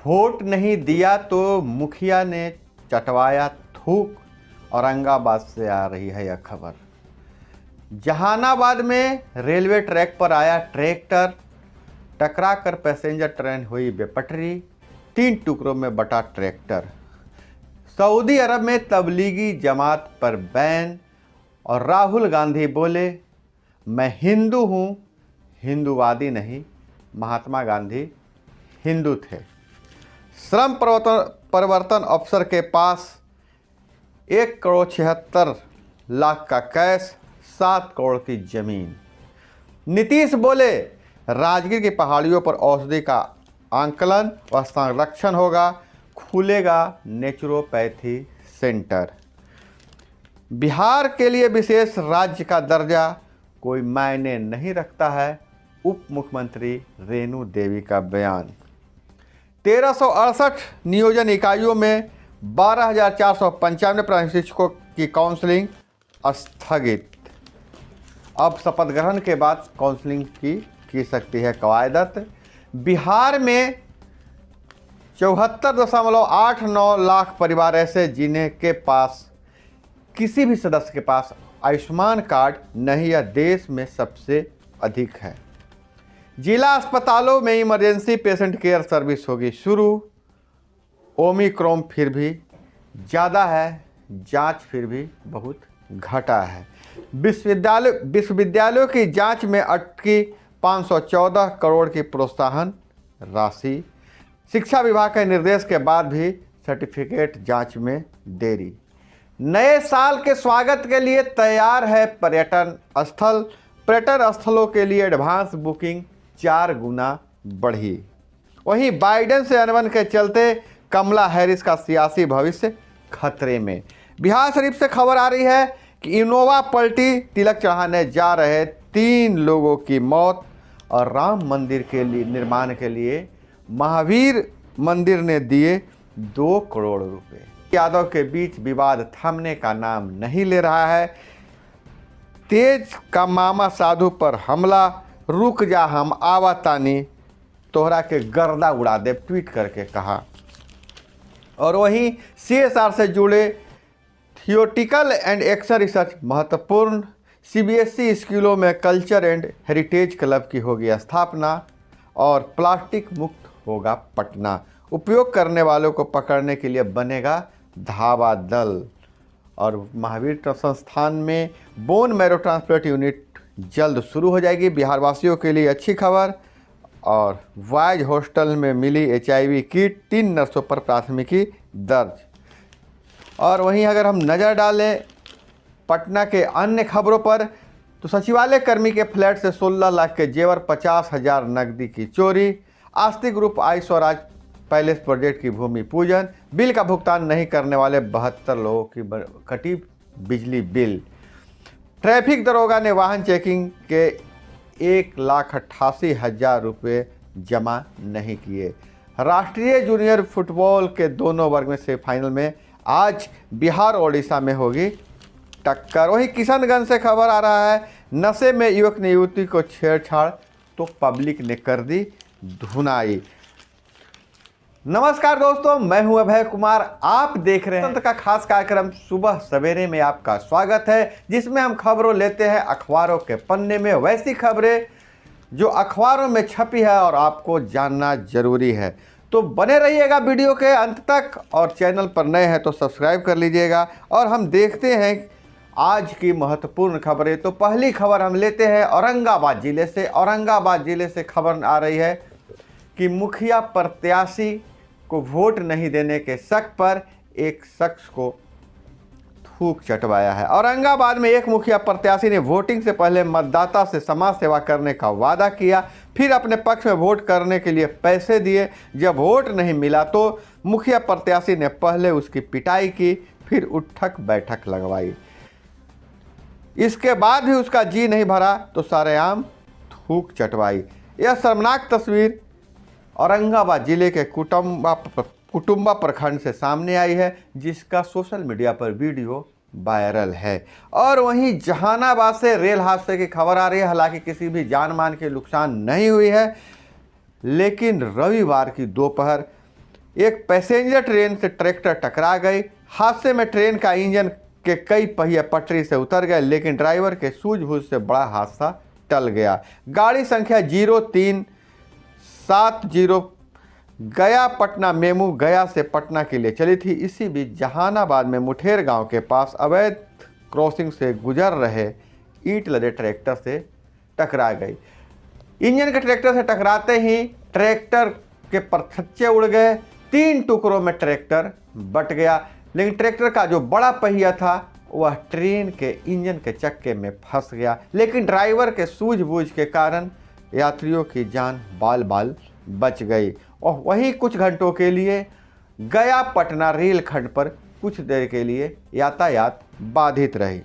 Vote नहीं दिया तो मुखिया ने चटवाया थूक। औरंगाबाद से आ रही है यह खबर। जहानाबाद में रेलवे ट्रैक पर आया ट्रैक्टर, टकराकर पैसेंजर ट्रेन हुई बेपटरी, 3 टुकड़ों में बटा ट्रैक्टर। सऊदी अरब में तबलीगी जमात पर बैन और राहुल गांधी बोले मैं हिंदू हूँ, हिंदूवादी नहीं। महात्मा गांधी हिंदू थे। श्रम परिवर्तन अफसर के पास 1,76,00,000 का कैश, 7 करोड़ की जमीन। नीतीश बोले राजगीर की पहाड़ियों पर औषधि का आंकलन व संरक्षण होगा, खुलेगा नेचुरोपैथी सेंटर। बिहार के लिए विशेष राज्य का दर्जा कोई मायने नहीं रखता है, उप मुख्यमंत्री रेणु देवी का बयान। 1368 नियोजन इकाइयों में 12,495 प्राथमिक शिक्षकों की काउंसलिंग स्थगित। अब शपथ ग्रहण के बाद काउंसलिंग की सकती है कवायदत। बिहार में 74.89 लाख परिवार ऐसे जिन्हें के पास किसी भी सदस्य के पास आयुष्मान कार्ड नहीं, यह देश में सबसे अधिक है। जिला अस्पतालों में इमरजेंसी पेशेंट केयर सर्विस होगी शुरू। ओमिक्रॉन फिर भी ज़्यादा है, जांच फिर भी बहुत घटा है। विश्वविद्यालयों की जांच में अटकी 514 करोड़ की प्रोत्साहन राशि। शिक्षा विभाग के निर्देश के बाद भी सर्टिफिकेट जांच में देरी। नए साल के स्वागत के लिए तैयार है पर्यटन स्थल। पर्यटन स्थलों के लिए एडवांस बुकिंग 4 गुना बढ़ी। वहीं बाइडेन से अनबन के चलते कमला हैरिस का सियासी भविष्य खतरे में। बिहार शरीफ से खबर आ रही है कि इनोवा पलटी, तिलक चढ़ाने जा रहे 3 लोगों की मौत। और राम मंदिर के लिए निर्माण के लिए महावीर मंदिर ने दिए 2 करोड़ रुपए। यादव के बीच विवाद थमने का नाम नहीं ले रहा है। तेज का मामा साधु पर हमला, रुक जा हम आवातानी, तोहरा के गर्दा उड़ा दे, ट्वीट करके कहा। और वहीं CSR से जुड़े थियोटिकल एंड एक्शन रिसर्च महत्वपूर्ण। CBSE स्कूलों में कल्चर एंड हेरिटेज क्लब की होगी स्थापना। और प्लास्टिक मुक्त होगा पटना। उपयोग करने वालों को पकड़ने के लिए बनेगा धावा दल। और महावीर संस्थान में बोन मैरो ट्रांसप्लांट यूनिट जल्द शुरू हो जाएगी। बिहार वासियों के लिए अच्छी खबर। और वाइज हॉस्टल में मिली HIV किट, 3 नर्सों पर प्राथमिकी दर्ज। और वहीं अगर हम नज़र डालें पटना के अन्य खबरों पर, तो सचिवालय कर्मी के फ्लैट से 16 लाख के जेवर, 50,000 नकदी की चोरी। आस्ती ग्रुप आई स्वराज पैलेस प्रोजेक्ट की भूमि पूजन। बिल का भुगतान नहीं करने वाले 72 लोगों की कटी बिजली बिल। ट्रैफिक दरोगा ने वाहन चेकिंग के 1,88,000 रुपये जमा नहीं किए। राष्ट्रीय जूनियर फुटबॉल के दोनों वर्ग में सेमीफाइनल में आज बिहार और ओडिशा में होगी टक्कर। वहीं किशनगंज से खबर आ रहा है, नशे में युवक ने युवती को छेड़छाड़ तो पब्लिक ने कर दी धुनाई। नमस्कार दोस्तों, मैं हूं अभय कुमार। आप देख रहे हैं तंत्र का खास कार्यक्रम सुबह सवेरे में आपका स्वागत है, जिसमें हम खबरों लेते हैं अखबारों के पन्ने में, वैसी खबरें जो अखबारों में छपी है और आपको जानना जरूरी है। तो बने रहिएगा वीडियो के अंत तक। और चैनल पर नए हैं तो सब्सक्राइब कर लीजिएगा। और हम देखते हैं आज की महत्वपूर्ण खबरें। तो पहली खबर हम लेते हैं औरंगाबाद जिले से। औरंगाबाद जिले से खबर आ रही है कि मुखिया प्रत्याशी को वोट नहीं देने के शक पर एक शख्स को थूक चटवाया है। औरंगाबाद में एक मुखिया प्रत्याशी ने वोटिंग से पहले मतदाता से समाज सेवा करने का वादा किया, फिर अपने पक्ष में वोट करने के लिए पैसे दिए। जब वोट नहीं मिला तो मुखिया प्रत्याशी ने पहले उसकी पिटाई की, फिर उठक बैठक लगवाई। इसके बाद भी उसका जी नहीं भरा तो सरेआम थूक चटवाई। यह शर्मनाक तस्वीर औरंगाबाद जिले के कुटुंबा प्रखंड से सामने आई है, जिसका सोशल मीडिया पर वीडियो वायरल है। और वहीं जहानाबाद से रेल हादसे की खबर आ रही है। हालांकि किसी भी जान मान के नुकसान नहीं हुई है, लेकिन रविवार की दोपहर एक पैसेंजर ट्रेन से ट्रैक्टर टकरा गई। हादसे में ट्रेन का इंजन के कई पहिए पटरी से उतर गए, लेकिन ड्राइवर के सूझबूझ से बड़ा हादसा टल गया। गाड़ी संख्या 0370 गया पटना मेमू गया से पटना के लिए चली थी। इसी बीच जहानाबाद में मुठेर गांव के पास अवैध क्रॉसिंग से गुजर रहे ईंट लदे ट्रैक्टर से टकरा गई। इंजन के ट्रैक्टर से टकराते ही ट्रैक्टर के परछच्चे उड़ गए। 3 टुकड़ों में ट्रैक्टर बट गया, लेकिन ट्रैक्टर का जो बड़ा पहिया था वह ट्रेन के इंजन के चक्के में फंस गया। लेकिन ड्राइवर के सूझबूझ के कारण यात्रियों की जान बाल बाल बच गई और वहीं कुछ घंटों के लिए गया पटना रेलखंड पर कुछ देर के लिए यातायात बाधित रही।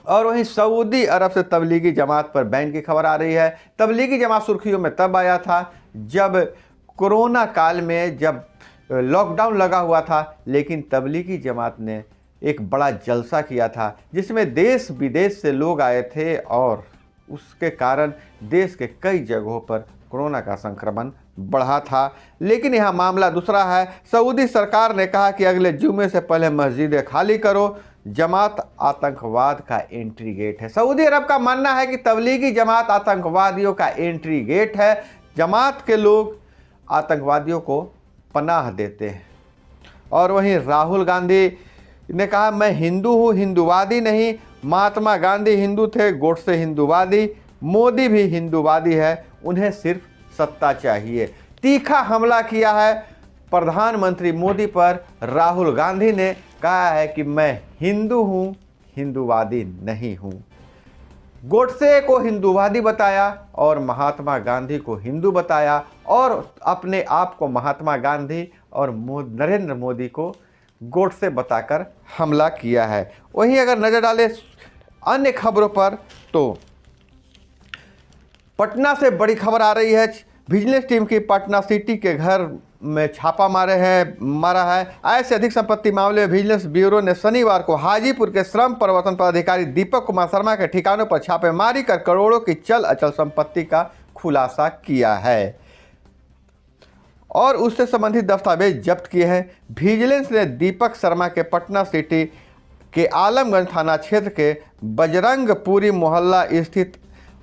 और वहीं सऊदी अरब से तबलीगी जमात पर बैन की खबर आ रही है। तबलीगी जमात सुर्खियों में तब आया था जब कोरोना काल में जब लॉकडाउन लगा हुआ था, लेकिन तबलीगी जमात ने एक बड़ा जलसा किया था जिसमें देश विदेश से लोग आए थे और उसके कारण देश के कई जगहों पर कोरोना का संक्रमण बढ़ा था। लेकिन यह मामला दूसरा है। सऊदी सरकार ने कहा कि अगले जुमे से पहले मस्जिदें खाली करो। जमात आतंकवाद का एंट्री गेट है। सऊदी अरब का मानना है कि तबलीगी जमात आतंकवादियों का एंट्री गेट है। जमात के लोग आतंकवादियों को पनाह देते हैं। और वहीं राहुल गांधी ने कहा, मैं हिंदू हूँ, हिंदूवादी नहीं। महात्मा गांधी हिंदू थे, गोडसे हिंदूवादी। मोदी भी हिंदूवादी है, उन्हें सिर्फ सत्ता चाहिए। तीखा हमला किया है प्रधानमंत्री मोदी पर। राहुल गांधी ने कहा है कि मैं हिंदू हूँ, हिंदूवादी नहीं हूँ। गोडसे को हिंदूवादी बताया और महात्मा गांधी को हिंदू बताया और अपने आप को महात्मा गांधी और नरेंद्र मोदी को गोडसे बताकर हमला किया है। वहीं अगर नज़र डालें अन्य खबरों पर तो पटना से बड़ी खबर आ रही है। विजिलेंस टीम की पटना सिटी के घर में छापा मारा है। आय से अधिक संपत्ति मामले में विजिलेंस ब्यूरो ने शनिवार को हाजीपुर के श्रम प्रवर्तन पदाधिकारी दीपक कुमार शर्मा के ठिकानों पर छापेमारी कर करोड़ों की चल अचल संपत्ति का खुलासा किया है और उससे संबंधित दस्तावेज जब्त किए हैं। विजिलेंस ने दीपक शर्मा के पटना सिटी के आलमगंज थाना क्षेत्र के बजरंगपुरी मोहल्ला स्थित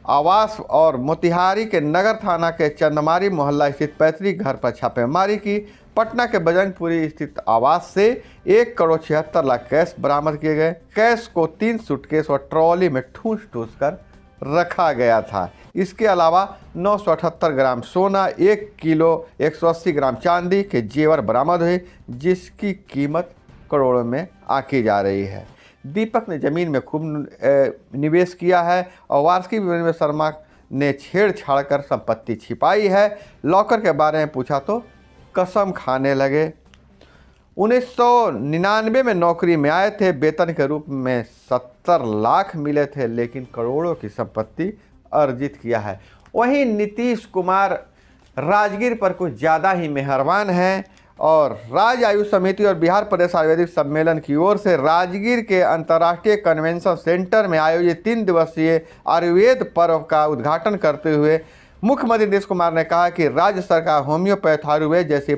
आवास और मोतिहारी के नगर थाना के चंदमारी मोहल्ला स्थित पैतृक घर पर छापेमारी की। पटना के बजरंगपुरी स्थित आवास से 1,76,00,000 कैश बरामद किए गए। कैश को 3 सूटकेस और ट्रॉली में ठूस कर रखा गया था। इसके अलावा 978 ग्राम सोना, 1 किलो 180 ग्राम चांदी के जेवर बरामद हुए, जिसकी कीमत करोड़ों में आंकी जा रही है। दीपक ने जमीन में खूब निवेश किया है और वार्षिक विवरण में शर्मा ने छेड़छाड़ कर संपत्ति छिपाई है। लॉकर के बारे में पूछा तो कसम खाने लगे। 1999 में नौकरी में आए थे, वेतन के रूप में 70 लाख मिले थे, लेकिन करोड़ों की संपत्ति अर्जित किया है। वहीं नीतीश कुमार राजगीर पर कुछ ज़्यादा ही मेहरबान हैं और राज्य आयुष समिति और बिहार प्रदेश आयुर्वेदिक सम्मेलन की ओर से राजगीर के अंतर्राष्ट्रीय कन्वेंशन सेंटर में आयोजित 3 दिवसीय आयुर्वेद पर्व का उद्घाटन करते हुए मुख्यमंत्री नीतीश कुमार ने कहा कि राज्य सरकार होम्योपैथ आयुर्वेद जैसी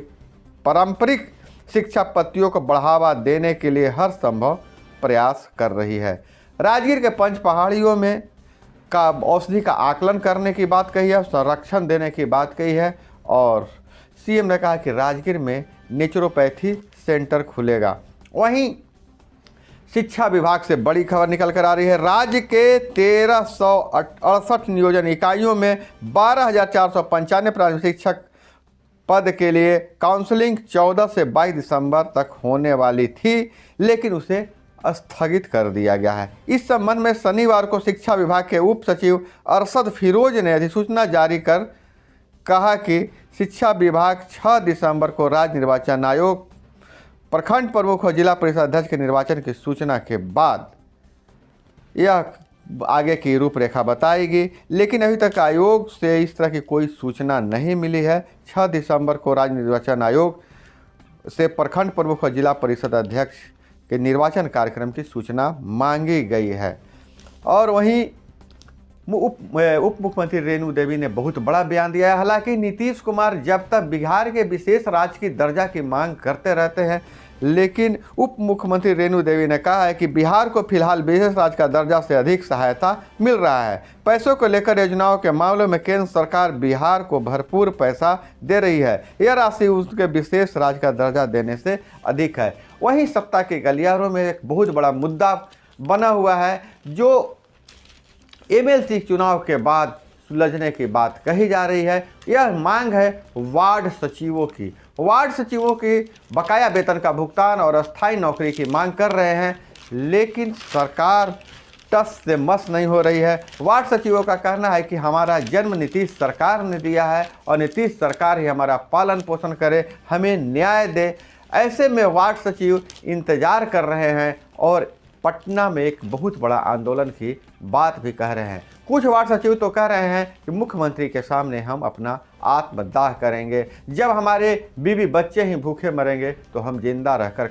पारंपरिक शिक्षा पद्धतियों को बढ़ावा देने के लिए हर संभव प्रयास कर रही है। राजगीर के पंच पहाड़ियों में का औषधि का आकलन करने की बात कही है, संरक्षण देने की बात कही है और सीएम ने कहा कि राजगीर में नेचुरोपैथी सेंटर खुलेगा। वहीं शिक्षा विभाग से बड़ी खबर निकल कर आ रही है। राज्य के 1368 नियोजन इकाइयों में 12,495 प्राथमिक शिक्षक पद के लिए काउंसलिंग 14 से 22 दिसंबर तक होने वाली थी, लेकिन उसे स्थगित कर दिया गया है। इस संबंध में शनिवार को शिक्षा विभाग के उप सचिव अरशद फिरोज ने अधिसूचना जारी कर कहा कि शिक्षा विभाग 6 दिसंबर को राज्य निर्वाचन आयोग, प्रखंड प्रमुख और जिला परिषद अध्यक्ष के निर्वाचन की सूचना के बाद यह आगे की रूपरेखा बताएगी, लेकिन अभी तक आयोग से इस तरह की कोई सूचना नहीं मिली है। 6 दिसंबर को राज्य निर्वाचन आयोग से प्रखंड प्रमुख और जिला परिषद अध्यक्ष के निर्वाचन कार्यक्रम की सूचना मांगी गई है। और वहीं उप मुख्यमंत्री रेणु देवी ने बहुत बड़ा बयान दिया है। हालांकि नीतीश कुमार जब तक बिहार के विशेष राज्य की दर्जा की मांग करते रहते हैं, लेकिन उप मुख्यमंत्री रेणु देवी ने कहा है कि बिहार को फिलहाल विशेष राज्य का दर्जा से अधिक सहायता मिल रहा है। पैसों को लेकर योजनाओं के मामलों में केंद्र सरकार बिहार को भरपूर पैसा दे रही है। यह राशि उसके विशेष राज्य का दर्जा देने से अधिक है। वहीं सत्ता के गलियारों में एक बहुत बड़ा मुद्दा बना हुआ है, जो एमएलसी चुनाव के बाद सुलझने की बात कही जा रही है। यह मांग है वार्ड सचिवों की। वार्ड सचिवों की बकाया वेतन का भुगतान और अस्थायी नौकरी की मांग कर रहे हैं, लेकिन सरकार टस से मस नहीं हो रही है। वार्ड सचिवों का कहना है कि हमारा जन्म नीतीश सरकार ने दिया है और नीतीश सरकार ही हमारा पालन पोषण करे, हमें न्याय दे। ऐसे में वार्ड सचिव इंतजार कर रहे हैं और पटना में एक बहुत बड़ा आंदोलन की बात भी कह रहे हैं। कुछ वार्ड सचिव तो कह रहे हैं कि मुख्यमंत्री के सामने हम अपना आत्मदाह करेंगे। जब हमारे बीवी बच्चे ही भूखे मरेंगे तो हम जिंदा रहकर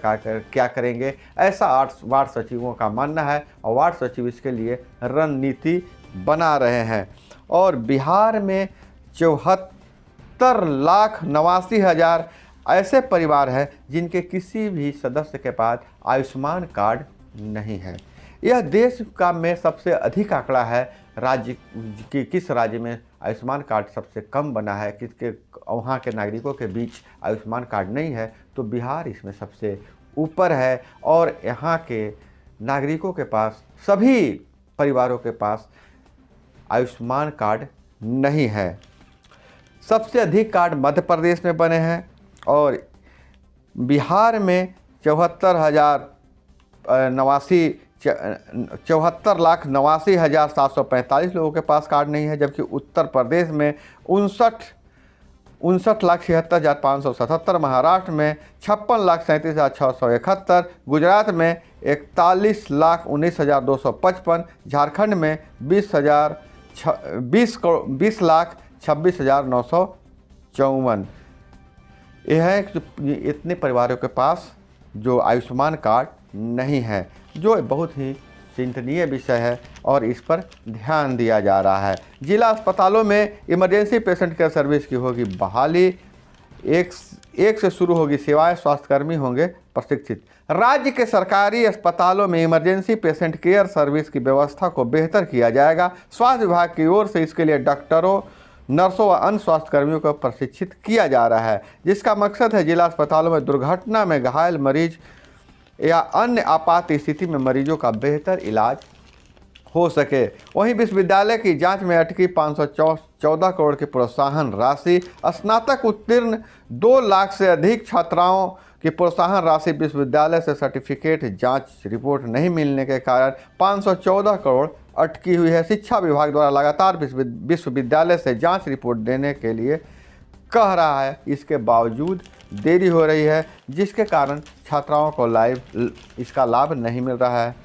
क्या करेंगे, ऐसा वार्ड सचिवों का मानना है और वार्ड सचिव इसके लिए रणनीति बना रहे हैं। और बिहार में 74,89,000 ऐसे परिवार हैं जिनके किसी भी सदस्य के पास आयुष्मान कार्ड नहीं है। यह देश का में सबसे अधिक आंकड़ा है। राज्य की किस राज्य में आयुष्मान कार्ड सबसे कम बना है, किसके वहाँ के नागरिकों के बीच आयुष्मान कार्ड नहीं है, तो बिहार इसमें सबसे ऊपर है। और यहाँ के नागरिकों के पास, सभी परिवारों के पास आयुष्मान कार्ड नहीं है। सबसे अधिक कार्ड मध्य प्रदेश में बने हैं और बिहार में 74,89,745 लोगों के पास कार्ड नहीं है, जबकि उत्तर प्रदेश में 59,76,577, महाराष्ट्र में 56,37,671, गुजरात में 41,19,255, झारखंड में 20,26,954। यह है कि इतने परिवारों के पास जो आयुष्मान कार्ड नहीं है, जो बहुत ही चिंतनीय विषय है और इस पर ध्यान दिया जा रहा है। जिला अस्पतालों में इमरजेंसी पेशेंट केयर सर्विस की होगी बहाली। एक से शुरू होगी सेवाएं, स्वास्थ्यकर्मी होंगे प्रशिक्षित। राज्य के सरकारी अस्पतालों में इमरजेंसी पेशेंट केयर सर्विस की व्यवस्था को बेहतर किया जाएगा। स्वास्थ्य विभाग की ओर से इसके लिए डॉक्टरों, नर्सों व अन्य स्वास्थ्यकर्मियों को प्रशिक्षित किया जा रहा है, जिसका मकसद है जिला अस्पतालों में दुर्घटना में घायल मरीज या अन्य आपात स्थिति में मरीजों का बेहतर इलाज हो सके। वहीं विश्वविद्यालय की जांच में अटकी 514 करोड़ की प्रोत्साहन राशि। स्नातक उत्तीर्ण 2 लाख से अधिक छात्राओं की प्रोत्साहन राशि विश्वविद्यालय से सर्टिफिकेट जांच रिपोर्ट नहीं मिलने के कारण 514 करोड़ अटकी हुई है। शिक्षा विभाग द्वारा लगातार विश्वविद्यालय से जांच रिपोर्ट देने के लिए कह रहा है, इसके बावजूद देरी हो रही है, जिसके कारण छात्राओं को इसका लाभ नहीं मिल रहा है।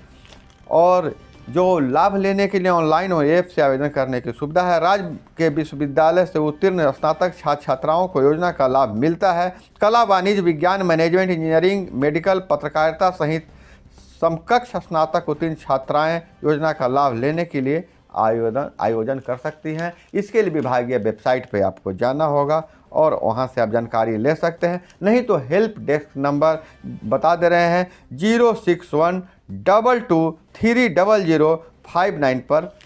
और जो लाभ लेने के लिए ऑनलाइन और ऐप से आवेदन करने की सुविधा है। राज्य के विश्वविद्यालय से उत्तीर्ण स्नातक छात्र छात्राओं को योजना का लाभ मिलता है। कला, वाणिज्य, विज्ञान, मैनेजमेंट, इंजीनियरिंग, मेडिकल, पत्रकारिता सहित समकक्ष स्नातक उत्तीर्ण छात्राएं योजना का लाभ लेने के लिए आयोजन कर सकती हैं। इसके लिए विभागीय वेबसाइट पे आपको जाना होगा और वहां से आप जानकारी ले सकते हैं। नहीं तो हेल्प डेस्क नंबर बता दे रहे हैं 06122300059 पर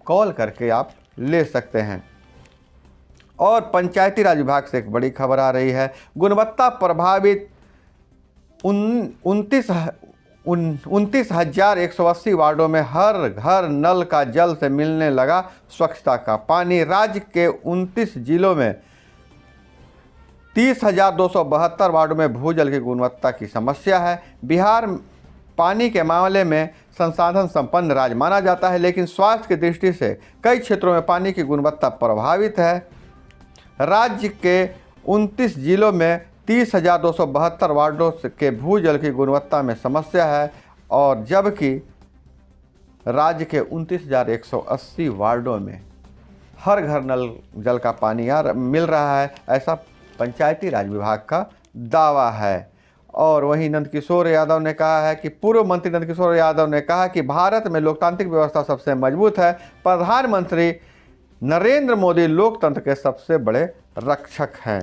कॉल करके आप ले सकते हैं। और पंचायती राज विभाग से एक बड़ी खबर आ रही है। गुणवत्ता प्रभावित 29,180 वार्डों में हर घर नल का जल से मिलने लगा स्वच्छता का पानी। राज्य के 29 जिलों में 30,272 वार्डों में भूजल की गुणवत्ता की समस्या है। बिहार पानी के मामले में संसाधन संपन्न राज्य माना जाता है, लेकिन स्वास्थ्य की दृष्टि से कई क्षेत्रों में पानी की गुणवत्ता प्रभावित है। राज्य के 29 जिलों में 30,272 वार्डों के भूजल की गुणवत्ता में समस्या है, और जबकि राज्य के 29,180 वार्डों में हर घर नल जल का पानी मिल रहा है, ऐसा पंचायती राज विभाग का दावा है। और वहीं नंदकिशोर यादव ने कहा है कि पूर्व मंत्री नंदकिशोर यादव ने कहा कि भारत में लोकतांत्रिक व्यवस्था सबसे मजबूत है। प्रधानमंत्री नरेंद्र मोदी लोकतंत्र के सबसे बड़े रक्षक हैं।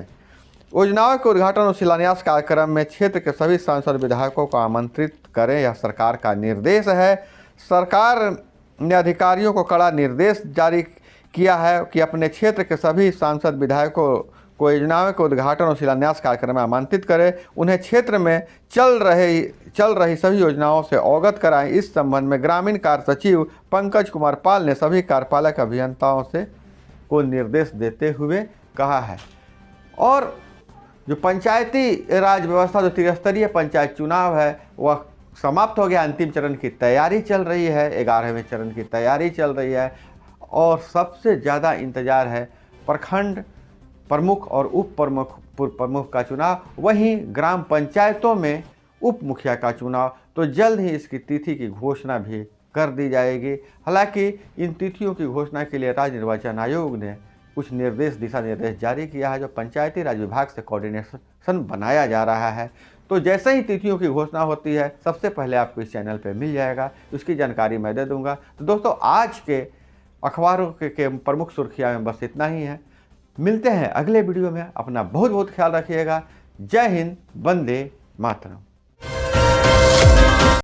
योजनाओं के उद्घाटन और शिलान्यास कार्यक्रम में क्षेत्र के सभी सांसद विधायकों को आमंत्रित करें, यह सरकार का निर्देश है। सरकार ने अधिकारियों को कड़ा निर्देश जारी किया है कि अपने क्षेत्र के सभी सांसद विधायकों को योजनाओं के उद्घाटन और शिलान्यास कार्यक्रम में आमंत्रित करें, उन्हें क्षेत्र में चल रही सभी योजनाओं से अवगत कराएं। इस संबंध में ग्रामीण कार्य सचिव पंकज कुमार पाल ने सभी कार्यपालक अभियंताओं से को निर्देश देते हुए कहा है। और जो पंचायती राज व्यवस्था, जो त्रिस्तरीय पंचायत चुनाव है, वह समाप्त हो गया। अंतिम चरण की तैयारी चल रही है, 11वें चरण की तैयारी चल रही है और सबसे ज़्यादा इंतजार है प्रखंड प्रमुख और उप प्रमुख का चुनाव, वहीं ग्राम पंचायतों में उप मुखिया का चुनाव। तो जल्द ही इसकी तिथि की घोषणा भी कर दी जाएगी। हालांकि इन तिथियों की घोषणा के लिए राज्य निर्वाचन आयोग ने कुछ दिशा निर्देश जारी किया है, जो पंचायती राज विभाग से कोऑर्डिनेशन बनाया जा रहा है। तो जैसे ही तिथियों की घोषणा होती है, सबसे पहले आपको इस चैनल पर मिल जाएगा, उसकी जानकारी मैं दे दूंगा। तो दोस्तों, आज के अखबारों के प्रमुख सुर्खियां में बस इतना ही है। मिलते हैं अगले वीडियो में। अपना बहुत बहुत ख्याल रखिएगा। जय हिंद, वंदे मातरम।